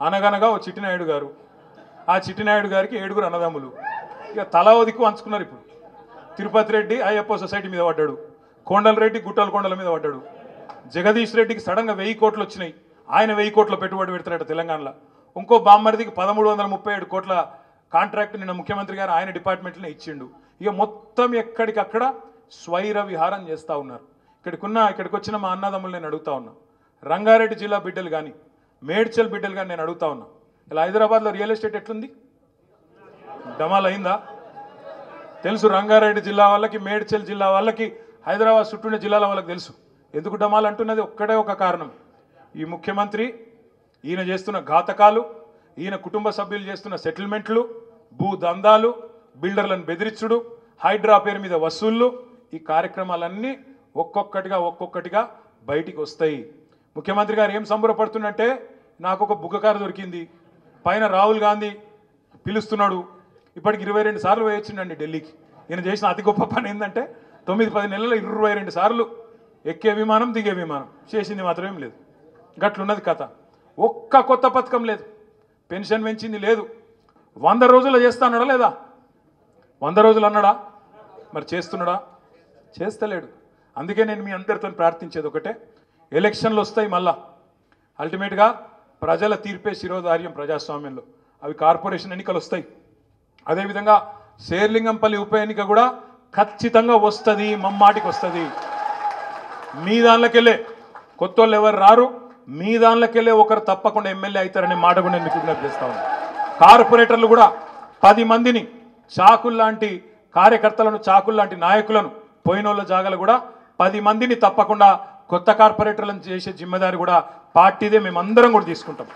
అనగనగా ఓ చిట్టినాయుడు గారు, ఆ చిట్టినాయుడు గారికి 7గురు అన్నదమ్ములు. ఇక తలా దిక్కు అంచుకున్నారు. ఇప్పుడు తిరుపతి రెడ్డి అయ్యప్ప సొసైటీ మీద పడ్డాడు, కొండల రెడ్డి గుట్టల కొండల మీద పడ్డాడు, జగదీష్ రెడ్డికి సడన్గా 1000 కోట్లు వచ్చినాయి, ఆయన 1000 కోట్ల పెట్టుబడి పెడతాడట తెలంగాణలో. ఇంకో బామ్మరిదికి 1337 కోట్ల కాంట్రాక్ట్ నిన్న ముఖ్యమంత్రి గారు ఆయన డిపార్ట్మెంట్లోనే ఇచ్చిండు. ఇక మొత్తం ఎక్కడికక్కడ స్వైర విహారం చేస్తూ ఉన్నారు. ఇక్కడికి వచ్చిన మా అన్నదమ్ములు నేను అడుగుతా ఉన్నా, రంగారెడ్డి జిల్లా బిడ్డలు కానీ మేడ్చల్ బిడ్డలు కానీ నేను అడుగుతా ఉన్నా, ఇలా హైదరాబాద్లో రియల్ ఎస్టేట్ ఎట్లుంది? డమాల్ అయిందా? తెలుసు. రంగారెడ్డి జిల్లా వాళ్ళకి, మేడ్చల్ జిల్లా వాళ్ళకి, హైదరాబాద్ చుట్టూనే జిల్లాల వాళ్ళకి తెలుసు. ఎందుకు డమాల్ అంటున్నది ఒక్కడే ఒక కారణం, ఈ ముఖ్యమంత్రి ఈయన చేస్తున్న ఘాతకాలు, ఈయన కుటుంబ సభ్యులు చేస్తున్న సెటిల్మెంట్లు, భూ దందాలు, బిల్డర్లను బెదిరించుడు, హైడ్రా పేరు మీద వసూళ్లు, ఈ కార్యక్రమాలన్నీ ఒక్కొక్కటిగా బయటికి వస్తాయి. ముఖ్యమంత్రి గారు ఏం సంబరపడుతున్నట్టే, నాకు ఒక బుగ్గకారు దొరికింది, పైన రాహుల్ గాంధీ పిలుస్తున్నాడు, ఇప్పటికి 22 సార్లు వేయొచ్చిండండి ఢిల్లీకి. ఈయన చేసిన అతి గొప్ప పని ఏంటంటే 9-10 నెలల్లో 22 సార్లు ఎక్కే విమానం దిగే విమానం, చేసింది మాత్రం ఏం లేదు. గట్లున్నది కథ. ఒక్క కొత్త పథకం లేదు, పెన్షన్ పెంచింది లేదు. 100 రోజుల్లో చేస్తా అన్నాడా లేదా? 100 రోజులు అన్నాడా? మరి చేస్తున్నాడా? చేస్తలేడు. అందుకే నేను మీ అందరితో ప్రార్థించేది ఒకటే, ఎలక్షన్లు వస్తాయి మళ్ళా, అల్టిమేట్గా ప్రజల తీర్పే శిరోధార్యం ప్రజాస్వామ్యంలో. అవి కార్పొరేషన్ ఎన్నికలు వస్తాయి, అదేవిధంగా శేర్లింగంపల్లి ఉప ఎన్నిక కూడా ఖచ్చితంగా వస్తుంది, మమ్మాటికి వస్తుంది. మీ దానిలోకెళ్ళే కొత్త వాళ్ళు ఎవరు రారు, మీ దానిలోకెళ్ళే ఒకరు తప్పకుండా ఎమ్మెల్యే అవుతారనే మాట కూడా నేను మీకు విజ్ఞప్తి చేస్తా ఉన్నాను. కార్పొరేటర్లు కూడా 10 మందిని చాకుల్లాంటి కార్యకర్తలను, చాకుల్లాంటి నాయకులను, పోయినోళ్ళ జాగాలు కూడా 10 మందిని తప్పకుండా కొత్త కార్పొరేటర్లను చేసే జిమ్మదారి కూడా పార్టీదే, మేమందరం కూడా తీసుకుంటాం.